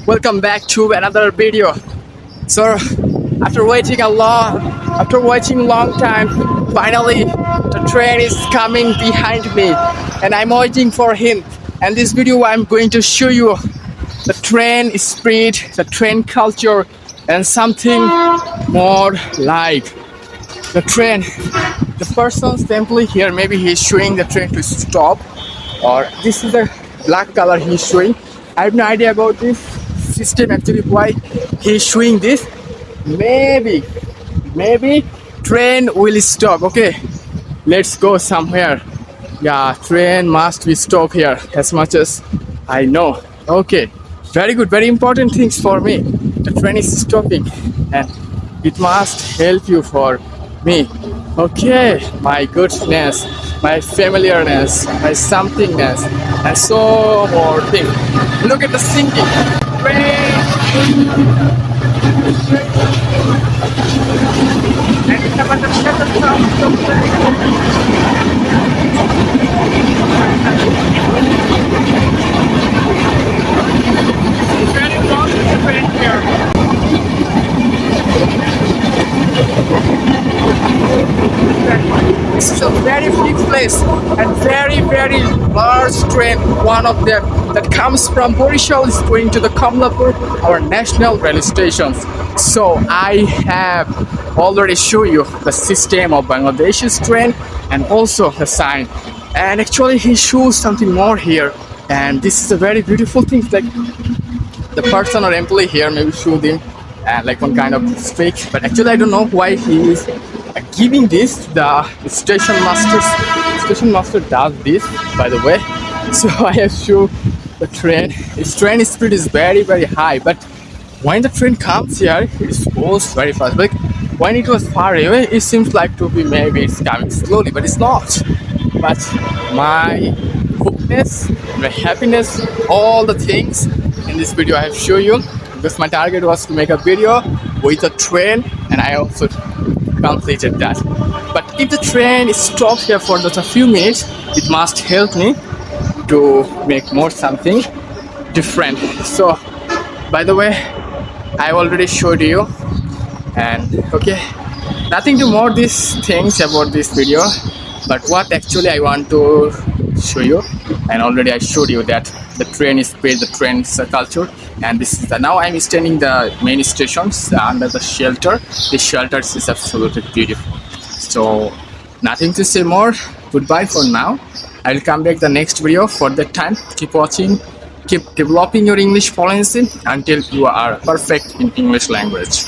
Welcome back to another video. So after waiting long time, finally the train is coming behind me and I'm waiting for him. And this video I'm going to show you the train speed, the train culture, and something more like the train. The person simply here, maybe he's showing the train to stop, or this is the black color he's showing. I have no idea about this system actually, why he's showing this. Maybe train will stop. Okay, let's go somewhere. Yeah, train must be stopped here as much as I know. Okay, very good, very important things for me. The train is stopping and it must help you for me. Okay, my goodness, my familiarness, my somethingness, and so more things. Look at the singing. Train. This is a very big place and very large train. One of them that comes from Borishal is going to the Kamlapur, our national rail stations. So I have already shown you the system of Bangladesh's train and also the sign. And actually he shows something more here. And this is a very beautiful thing. Like the person or employee here maybe showed him like one kind of speak. But actually I don't know why he is giving this. The station master does this, by the way. So I have shown the train. Its train speed is very high, but when the train comes here, it goes very fast. Like when it was far away, it seems like to be maybe it's coming slowly, but it's not. But my happiness, my happiness, all the things in this video I have shown you, because my target was to make a video with a train, and I also completed that. But if the train is stopped here for just a few minutes, it must help me to make more something different. So by the way, I already showed you, and okay, nothing to more these things about this video, but what actually I want to show you, and already I showed you that the train is speed, the train's culture. And this is now I'm standing the main stations under the shelter. The shelter is absolutely beautiful. So nothing to say more. Goodbye for now. I will come back the next video. For that time, keep watching, keep developing your English fluency until you are perfect in English language.